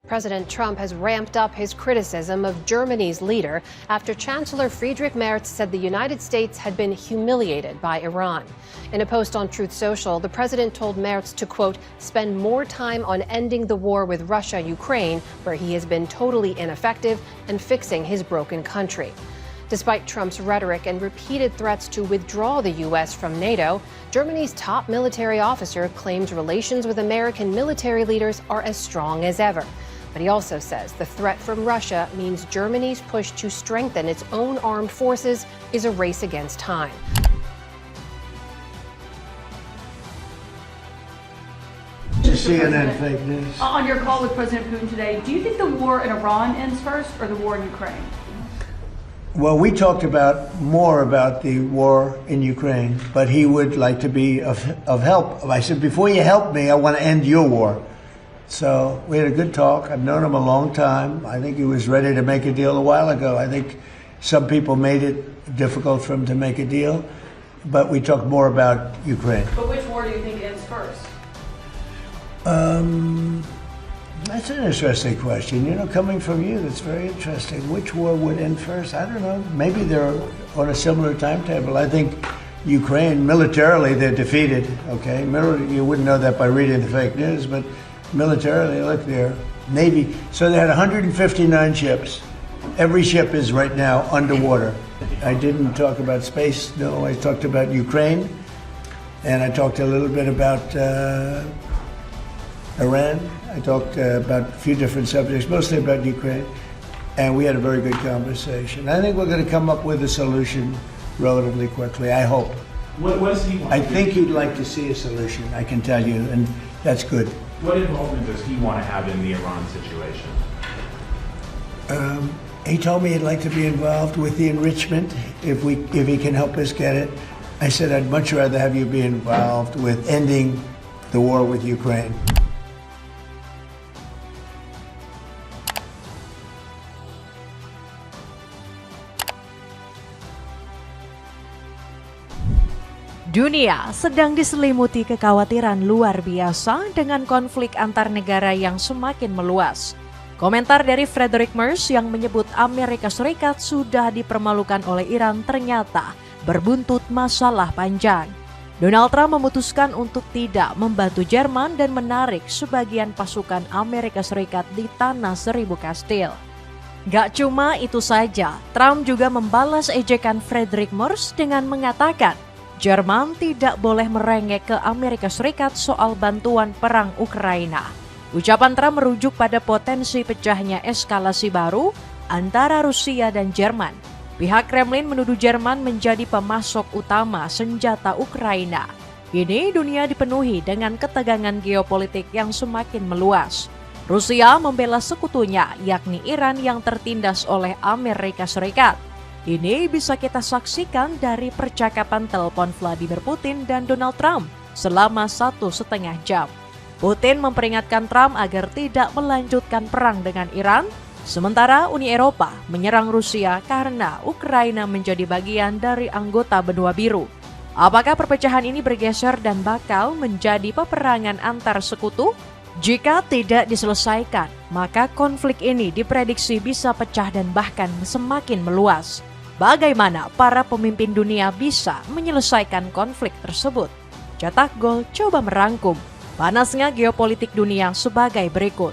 President Trump has ramped up his criticism of Germany's leader after Chancellor Friedrich Merz said the United States had been humiliated by Iran. In a post on Truth Social, the president told Merz to, quote, spend more time on ending the war with Russia-Ukraine, where he has been totally ineffective, and fixing his broken country. Despite Trump's rhetoric and repeated threats to withdraw the U.S. from NATO, Germany's top military officer claims relations with American military leaders are as strong as ever. But he also says the threat from Russia means Germany's push to strengthen its own armed forces is a race against time. CNN fake news. On your call with President Putin today, do you think the war in Iran ends first or the war in Ukraine? Well, we talked more about the war in Ukraine, but he would like to be of help. I said, before you help me, I want to end your war. So we had a good talk. I've known him a long time. I think he was ready to make a deal a while ago. I think some people made it difficult for him to make a deal, but we talked more about Ukraine. But which war do you think ends first? That's an interesting question. You know, coming from you, that's very interesting. Which war would end first? I don't know. Maybe they're on a similar timetable. I think Ukraine, militarily, they're defeated, okay? You wouldn't know that by reading the fake news, but militarily, look, their Navy. So they had 159 ships. Every ship is right now underwater. I didn't talk about space, no, I talked about Ukraine, and I talked a little bit about Iran. I talked about a few different subjects, mostly about Ukraine, and we had a very good conversation. I think we're going to come up with a solution relatively quickly, I hope. What does he want? I think you'd like to see a solution, I can tell you, and that's good. What involvement does he want to have in the Iran situation? He told me he'd like to be involved with the enrichment if he can help us get it. I said I'd much rather have you be involved with ending the war with Ukraine. Dunia sedang diselimuti kekhawatiran luar biasa dengan konflik antar negara yang semakin meluas. Komentar dari Friedrich Merz yang menyebut Amerika Serikat sudah dipermalukan oleh Iran ternyata berbuntut masalah panjang. Donald Trump memutuskan untuk tidak membantu Jerman dan menarik sebagian pasukan Amerika Serikat di tanah seribu kastil. Gak cuma itu saja, Trump juga membalas ejekan Friedrich Merz dengan mengatakan Jerman tidak boleh merengek ke Amerika Serikat soal bantuan perang Ukraina. Ucapan Trump merujuk pada potensi pecahnya eskalasi baru antara Rusia dan Jerman. Pihak Kremlin menuduh Jerman menjadi pemasok utama senjata Ukraina. Kini dunia dipenuhi dengan ketegangan geopolitik yang semakin meluas. Rusia membela sekutunya, yakni Iran yang tertindas oleh Amerika Serikat. Ini bisa kita saksikan dari percakapan telepon Vladimir Putin dan Donald Trump selama 1,5 jam. Putin memperingatkan Trump agar tidak melanjutkan perang dengan Iran, sementara Uni Eropa menyerang Rusia karena Ukraina menjadi bagian dari anggota Benua Biru. Apakah perpecahan ini bergeser dan bakal menjadi peperangan antar sekutu? Jika tidak diselesaikan, maka konflik ini diprediksi bisa pecah dan bahkan semakin meluas. Bagaimana para pemimpin dunia bisa menyelesaikan konflik tersebut? Cetak Gol coba merangkum panasnya geopolitik dunia sebagai berikut.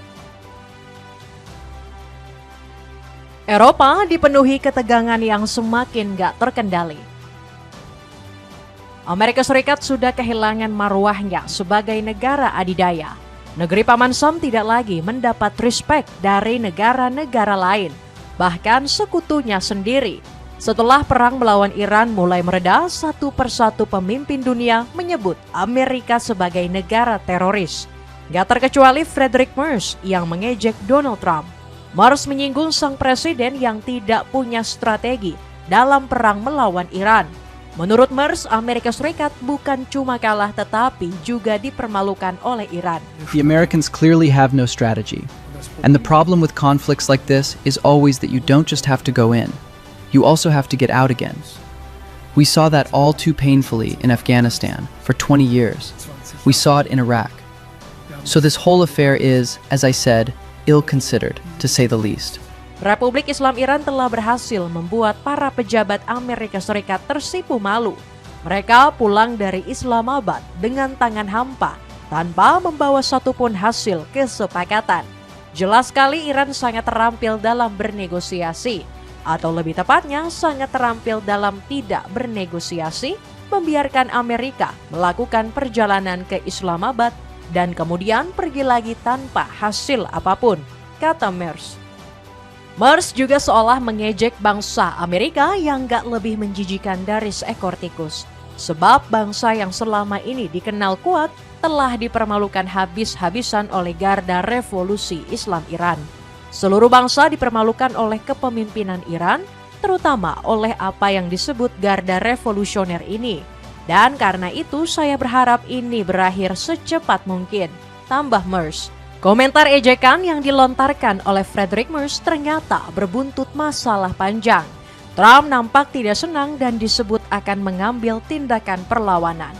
Eropa dipenuhi ketegangan yang semakin gak terkendali. Amerika Serikat sudah kehilangan marwahnya sebagai negara adidaya. Negeri Paman Sam tidak lagi mendapat respek dari negara-negara lain, bahkan sekutunya sendiri. Setelah perang melawan Iran mulai mereda, satu persatu pemimpin dunia menyebut Amerika sebagai negara teroris. Gak terkecuali Friedrich Merz yang mengejek Donald Trump. Merz menyinggung sang presiden yang tidak punya strategi dalam perang melawan Iran. Menurut Merz, Amerika Serikat bukan cuma kalah tetapi juga dipermalukan oleh Iran. The Americans clearly have no strategy. And the problem with conflicts like this is always that you don't just have to go in. You also have to get out again. We saw that all too painfully in Afghanistan for 20 years. We saw it in Iraq. So this whole affair is, as I said, ill-considered, to say the least. Republik Islam Iran telah berhasil membuat para pejabat Amerika Serikat tersipu malu. Mereka pulang dari Islamabad dengan tangan hampa tanpa membawa satupun hasil kesepakatan. Jelas sekali Iran sangat terampil dalam bernegosiasi, atau lebih tepatnya sangat terampil dalam tidak bernegosiasi, membiarkan Amerika melakukan perjalanan ke Islamabad dan kemudian pergi lagi tanpa hasil apapun, kata Merz. Merz juga seolah mengejek bangsa Amerika yang gak lebih menjijikan dari seekor tikus. Sebab bangsa yang selama ini dikenal kuat telah dipermalukan habis-habisan oleh Garda Revolusi Islam Iran. Seluruh bangsa dipermalukan oleh kepemimpinan Iran, terutama oleh apa yang disebut Garda Revolusioner ini. Dan karena itu saya berharap ini berakhir secepat mungkin, tambah Merz. Komentar ejekan yang dilontarkan oleh Frederick Merz ternyata berbuntut masalah panjang. Trump nampak tidak senang dan disebut akan mengambil tindakan perlawanan.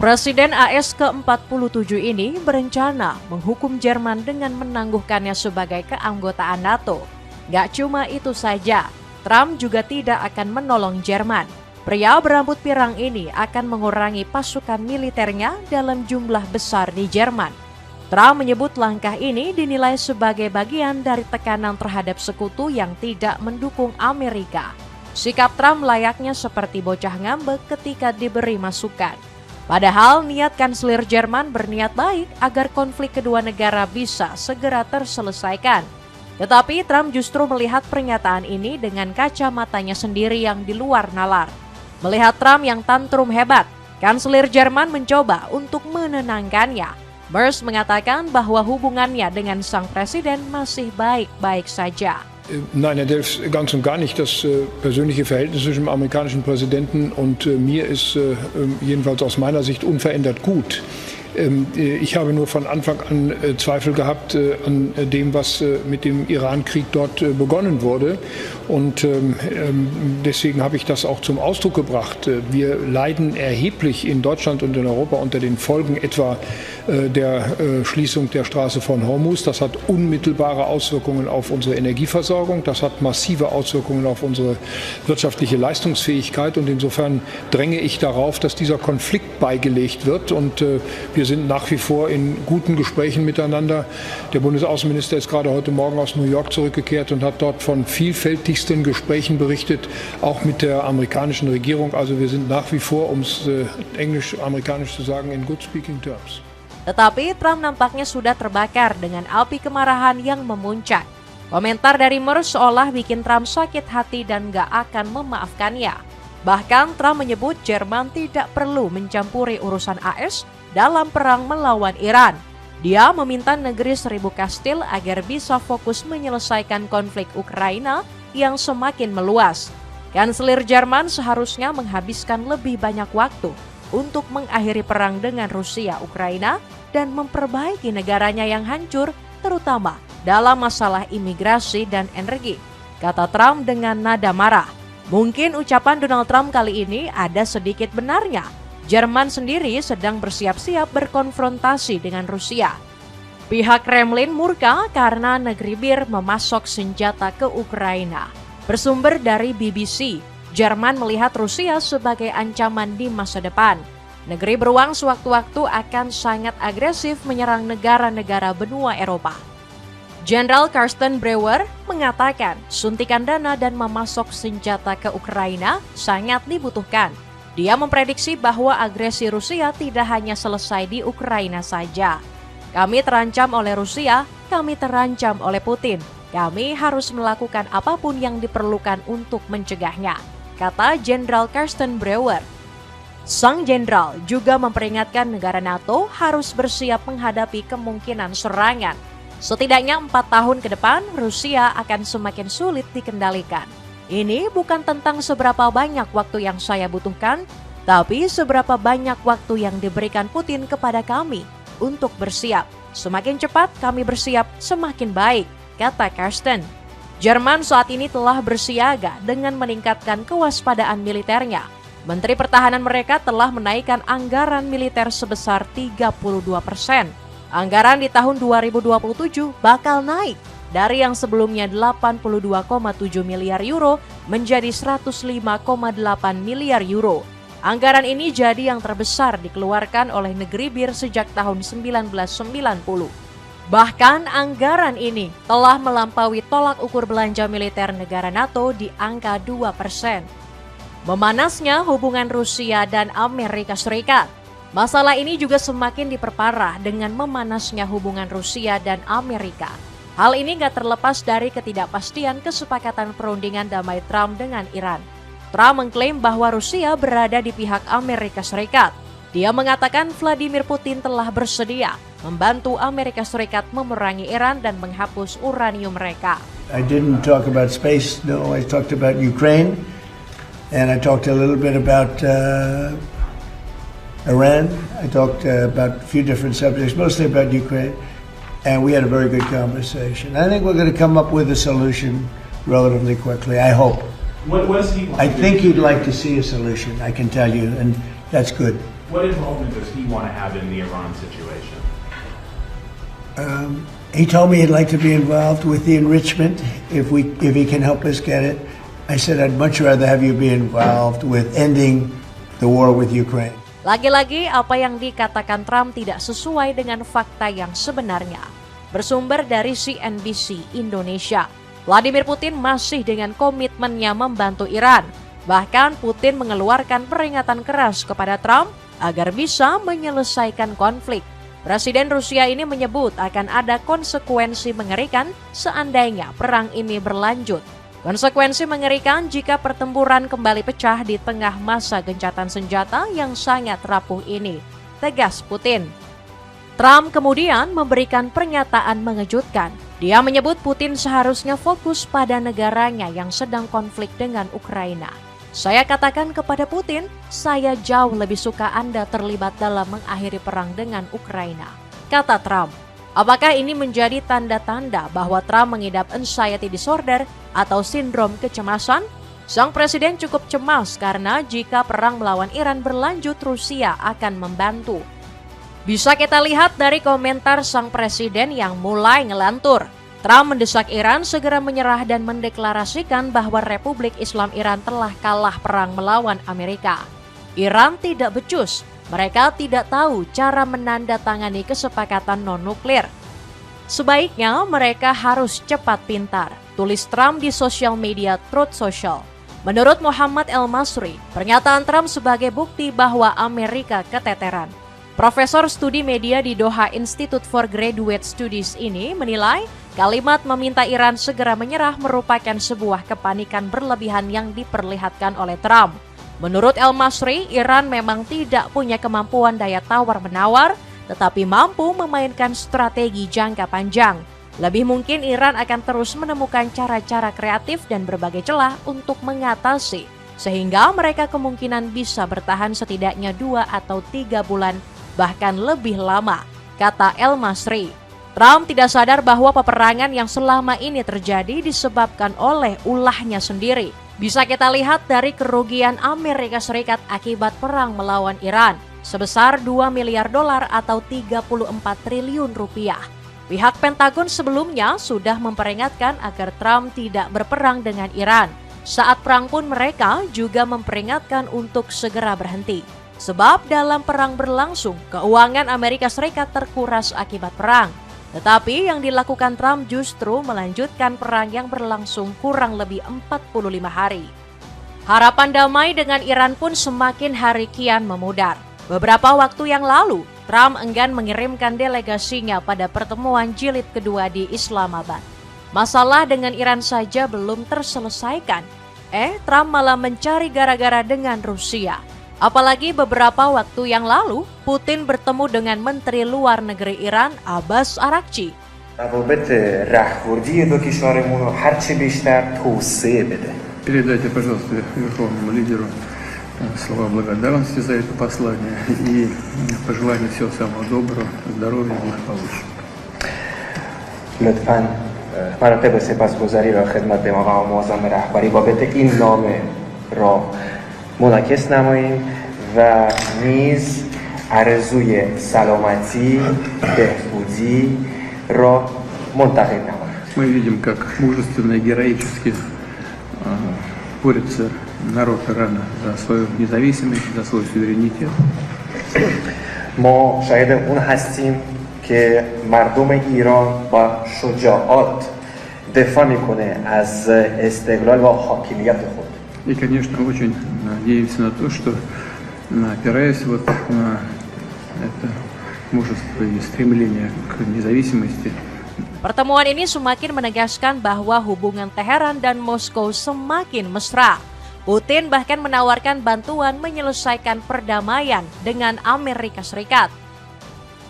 Presiden AS ke-47 ini berencana menghukum Jerman dengan menangguhkannya sebagai keanggotaan NATO. Gak cuma itu saja, Trump juga tidak akan menolong Jerman. Pria berambut pirang ini akan mengurangi pasukan militernya dalam jumlah besar di Jerman. Trump menyebut langkah ini dinilai sebagai bagian dari tekanan terhadap sekutu yang tidak mendukung Amerika. Sikap Trump layaknya seperti bocah ngambek ketika diberi masukan. Padahal niat kanselir Jerman berniat baik agar konflik kedua negara bisa segera terselesaikan. Tetapi Trump justru melihat pernyataan ini dengan kacamatanya sendiri yang di luar nalar. Melihat Trump yang tantrum hebat, kanselir Jerman mencoba untuk menenangkannya. Merz mengatakan bahwa hubungannya dengan sang presiden masih baik-baik saja. Nein, Herr Delfs, ganz und gar nicht. Das persönliche Verhältnis zwischen dem amerikanischen Präsidenten und mir ist jedenfalls aus meiner Sicht unverändert gut. Ich habe nur von Anfang an Zweifel gehabt an dem, was mit dem Iran-Krieg dort begonnen wurde. Und deswegen habe ich das auch zum Ausdruck gebracht. Wir leiden erheblich in Deutschland und in Europa unter den Folgen etwa der Schließung der Straße von Hormuz. Das hat unmittelbare Auswirkungen auf unsere Energieversorgung. Das hat massive Auswirkungen auf unsere wirtschaftliche Leistungsfähigkeit. Und insofern dränge ich darauf, dass dieser Konflikt beigelegt wird. Und wir sind nach wie vor in guten Gesprächen miteinander. Der Bundesaußenminister ist gerade heute Morgen aus New York zurückgekehrt und hat dort von vielfältigsten Gesprächen berichtet, auch mit der amerikanischen Regierung. Also wir sind nach wie vor, um es englisch-amerikanisch zu sagen, in good speaking terms. Tetapi Trump nampaknya sudah terbakar dengan api kemarahan yang memuncak. Komentar dari Merz seolah bikin Trump sakit hati dan gak akan memaafkannya. Bahkan Trump menyebut Jerman tidak perlu mencampuri urusan AS dalam perang melawan Iran. Dia meminta negeri seribu kastil agar bisa fokus menyelesaikan konflik Ukraina yang semakin meluas. Kanselir Jerman seharusnya menghabiskan lebih banyak waktu untuk mengakhiri perang dengan Rusia-Ukraina dan memperbaiki negaranya yang hancur, terutama dalam masalah imigrasi dan energi, kata Trump dengan nada marah. Mungkin ucapan Donald Trump kali ini ada sedikit benarnya. Jerman sendiri sedang bersiap-siap berkonfrontasi dengan Rusia. Pihak Kremlin murka karena negeri Bir memasok senjata ke Ukraina. Bersumber dari BBC, Jerman melihat Rusia sebagai ancaman di masa depan. Negeri beruang sewaktu-waktu akan sangat agresif menyerang negara-negara benua Eropa. Jenderal Karsten Breuer mengatakan suntikan dana dan memasok senjata ke Ukraina sangat dibutuhkan. Dia memprediksi bahwa agresi Rusia tidak hanya selesai di Ukraina saja. Kami terancam oleh Rusia, kami terancam oleh Putin. Kami harus melakukan apapun yang diperlukan untuk mencegahnya, kata Jenderal Karsten Breuer. Sang jenderal juga memperingatkan negara NATO harus bersiap menghadapi kemungkinan serangan. Setidaknya 4 tahun ke depan, Rusia akan semakin sulit dikendalikan. Ini bukan tentang seberapa banyak waktu yang saya butuhkan, tapi seberapa banyak waktu yang diberikan Putin kepada kami untuk bersiap. Semakin cepat kami bersiap, semakin baik, kata Karsten. Jerman saat ini telah bersiaga dengan meningkatkan kewaspadaan militernya. Menteri Pertahanan mereka telah menaikkan anggaran militer sebesar 32%. Anggaran di tahun 2027 bakal naik dari yang sebelumnya 82,7 miliar euro menjadi 105,8 miliar euro. Anggaran ini jadi yang terbesar dikeluarkan oleh negeri BIR sejak tahun 1990. Bahkan anggaran ini telah melampaui tolak ukur belanja militer negara NATO di angka 2%. Memanasnya hubungan Rusia dan Amerika Serikat. Masalah ini juga semakin diperparah dengan memanasnya hubungan Rusia dan Amerika. Hal ini gak terlepas dari ketidakpastian kesepakatan perundingan damai Trump dengan Iran. Trump mengklaim bahwa Rusia berada di pihak Amerika Serikat. Dia mengatakan Vladimir Putin telah bersedia membantu Amerika Serikat memerangi Iran dan menghapus uranium mereka. I didn't talk about space, no, I talked about Ukraine, and I talked a little bit about Iran. I talked about a few different subjects, mostly about Ukraine. And we had a very good conversation. I think we're going to come up with a solution relatively quickly, I hope. What does he want I to think do? he'd like to see a solution, I can tell you, and that's good. What involvement does he want to have in the Iran situation? He told me he'd like to be involved with the enrichment if he can help us get it. I said I'd much rather have you be involved with ending the war with Ukraine. Lagi-lagi apa yang dikatakan Trump tidak sesuai dengan fakta yang sebenarnya. Bersumber dari CNBC Indonesia, Vladimir Putin masih dengan komitmennya membantu Iran. Bahkan Putin mengeluarkan peringatan keras kepada Trump agar bisa menyelesaikan konflik. Presiden Rusia ini menyebut akan ada konsekuensi mengerikan seandainya perang ini berlanjut. Konsekuensi mengerikan jika pertempuran kembali pecah di tengah masa gencatan senjata yang sangat rapuh ini, tegas Putin. Trump kemudian memberikan pernyataan mengejutkan. Dia menyebut Putin seharusnya fokus pada negaranya yang sedang konflik dengan Ukraina. Saya katakan kepada Putin, saya jauh lebih suka Anda terlibat dalam mengakhiri perang dengan Ukraina, kata Trump. Apakah ini menjadi tanda-tanda bahwa Trump mengidap anxiety disorder atau sindrom kecemasan? Sang presiden cukup cemas karena jika perang melawan Iran berlanjut, Rusia akan membantu. Bisa kita lihat dari komentar sang presiden yang mulai ngelantur. Trump mendesak Iran segera menyerah dan mendeklarasikan bahwa Republik Islam Iran telah kalah perang melawan Amerika. Iran tidak becus. Mereka tidak tahu cara menandatangani kesepakatan non-nuklir. Sebaiknya mereka harus cepat pintar, tulis Trump di sosial media Truth Social. Menurut Muhammad El-Masri, pernyataan Trump sebagai bukti bahwa Amerika keteteran. Profesor studi media di Doha Institute for Graduate Studies ini menilai kalimat meminta Iran segera menyerah merupakan sebuah kepanikan berlebihan yang diperlihatkan oleh Trump. Menurut El-Masri, Iran memang tidak punya kemampuan daya tawar-menawar, tetapi mampu memainkan strategi jangka panjang. Lebih mungkin Iran akan terus menemukan cara-cara kreatif dan berbagai celah untuk mengatasi, sehingga mereka kemungkinan bisa bertahan setidaknya 2 atau 3 bulan, bahkan lebih lama, kata El-Masri. Trump tidak sadar bahwa peperangan yang selama ini terjadi disebabkan oleh ulahnya sendiri. Bisa kita lihat dari kerugian Amerika Serikat akibat perang melawan Iran sebesar 2 miliar dolar atau 34 triliun rupiah. Pihak Pentagon sebelumnya sudah memperingatkan agar Trump tidak berperang dengan Iran. Saat perang pun mereka juga memperingatkan untuk segera berhenti. Sebab dalam perang berlangsung, keuangan Amerika Serikat terkuras akibat perang. Tetapi yang dilakukan Trump justru melanjutkan perang yang berlangsung kurang lebih 45 hari. Harapan damai dengan Iran pun semakin hari kian memudar. Beberapa waktu yang lalu, Trump enggan mengirimkan delegasinya pada pertemuan jilid kedua di Islamabad. Masalah dengan Iran saja belum terselesaikan. Trump malah mencari gara-gara dengan Rusia. Apalagi beberapa waktu yang lalu, Putin bertemu dengan Menteri Luar Negeri Iran, Abbas Araghchi. روابط رهبردی دو کشورمون رو هرچه بیشتر توسعه بده. Передайте, пожалуйста, верховному лидеру слова благодарности за это послание и пожелания всего самого доброго, здоровья и благополучия. لطفاً مراتب سپاسگزاری را خدمت مقام معظم رهبری بابت این نامه را منعکس نماییم و نیز آرزوی سلامتی بهبودی را منتقل نماید. Мы видим, как мужественно и героически борется народ Ирана за свою независимость, за свой суверенитет. ما شاهد اون هستیم که مردم ایران با شجاعت دفاع میکنه از استقلال و حاکمیت خود. И, конечно, очень надеемся на то, что, опираясь вот на это мужество и стремление к независимости, Pertemuan ini semakin menegaskan bahwa hubungan Teheran dan Moskow semakin mesra. Putin bahkan menawarkan bantuan menyelesaikan perdamaian dengan Amerika Serikat.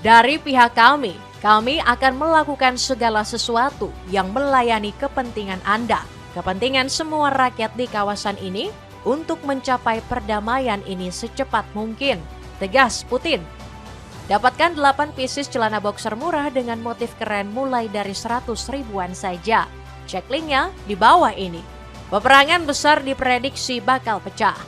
Dari pihak kami akan melakukan segala sesuatu yang melayani kepentingan Anda, kepentingan semua rakyat di kawasan ini untuk mencapai perdamaian ini secepat mungkin, tegas Putin. Dapatkan 8 pieces celana boxer murah dengan motif keren mulai dari 100 ribuan saja. Cek linknya di bawah ini. Peperangan besar diprediksi bakal pecah.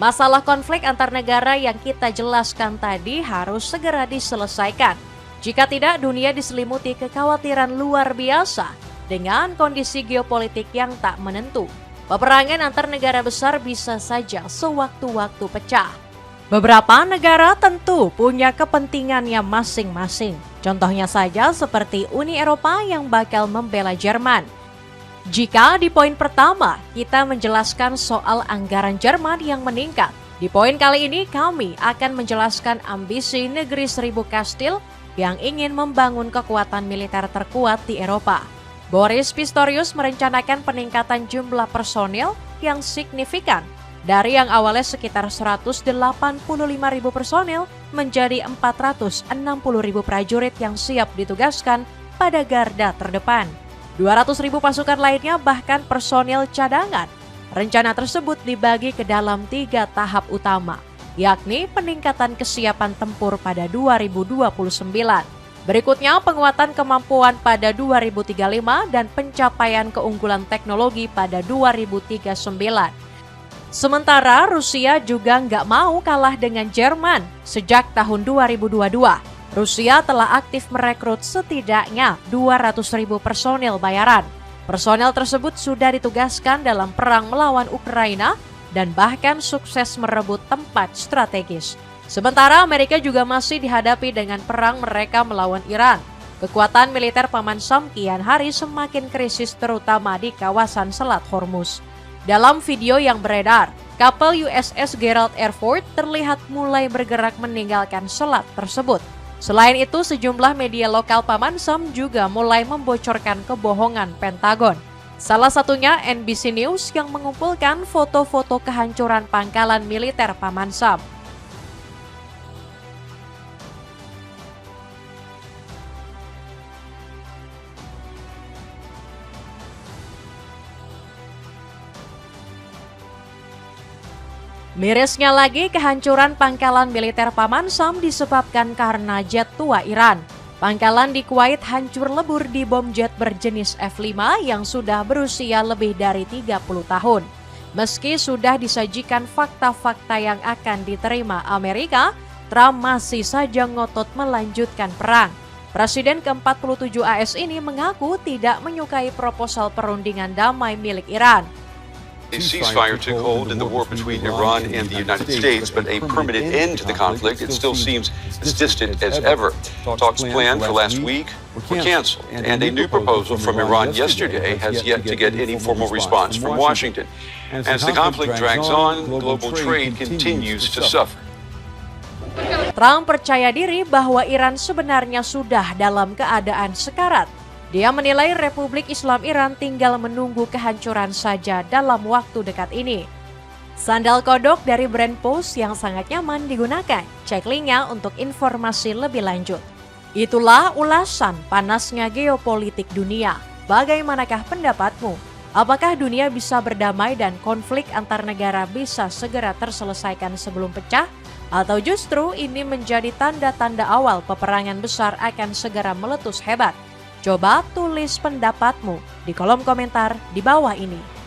Masalah konflik antar negara yang kita jelaskan tadi harus segera diselesaikan. Jika tidak, dunia diselimuti kekhawatiran luar biasa dengan kondisi geopolitik yang tak menentu. Peperangan antar negara besar bisa saja sewaktu-waktu pecah. Beberapa negara tentu punya kepentingannya masing-masing. Contohnya saja seperti Uni Eropa yang bakal membela Jerman. Jika di poin pertama kita menjelaskan soal anggaran Jerman yang meningkat, di poin kali ini kami akan menjelaskan ambisi negeri seribu kastil yang ingin membangun kekuatan militer terkuat di Eropa. Boris Pistorius merencanakan peningkatan jumlah personil yang signifikan dari yang awalnya sekitar 185.000 personil menjadi 460.000 prajurit yang siap ditugaskan pada garda terdepan. 200.000 pasukan lainnya bahkan personil cadangan. Rencana tersebut dibagi ke dalam 3 tahap utama, yakni peningkatan kesiapan tempur pada 2029. Berikutnya penguatan kemampuan pada 2035 dan pencapaian keunggulan teknologi pada 2039. Sementara Rusia juga nggak mau kalah dengan Jerman. Sejak tahun 2022, Rusia telah aktif merekrut setidaknya 200.000 personil bayaran. Personel tersebut sudah ditugaskan dalam perang melawan Ukraina dan bahkan sukses merebut tempat strategis. Sementara Amerika juga masih dihadapi dengan perang mereka melawan Iran. Kekuatan militer Paman Sam kian hari semakin krisis terutama di kawasan Selat Hormuz. Dalam video yang beredar, kapal USS Gerald R. Ford terlihat mulai bergerak meninggalkan selat tersebut. Selain itu, sejumlah media lokal Paman Sam juga mulai membocorkan kebohongan Pentagon. Salah satunya NBC News yang mengumpulkan foto-foto kehancuran pangkalan militer Paman Sam. Mirisnya lagi, kehancuran pangkalan militer Paman Sam disebabkan karena jet tua Iran. Pangkalan di Kuwait hancur lebur di bom jet berjenis F-5 yang sudah berusia lebih dari 30 tahun. Meski sudah disajikan fakta-fakta yang akan diterima Amerika, Trump masih saja ngotot melanjutkan perang. Presiden ke-47 AS ini mengaku tidak menyukai proposal perundingan damai milik Iran. A ceasefire took hold in the war between Iran and the United States, but a permanent end to the conflict, it still seems as distant as ever. Talks planned for last week were canceled, and a new proposal from Iran yesterday has yet to get any formal response from Washington. As the conflict drags on, global trade continues to suffer. Trump percaya diri bahwa Iran sebenarnya sudah dalam keadaan sekarat. Dia menilai Republik Islam Iran tinggal menunggu kehancuran saja dalam waktu dekat ini. Sandal kodok dari brand Pose yang sangat nyaman digunakan. Cek linknya untuk informasi lebih lanjut. Itulah ulasan panasnya geopolitik dunia. Bagaimanakah pendapatmu? Apakah dunia bisa berdamai dan konflik antar negara bisa segera terselesaikan sebelum pecah? Atau justru ini menjadi tanda-tanda awal peperangan besar akan segera meletus hebat? Coba tulis pendapatmu di kolom komentar di bawah ini.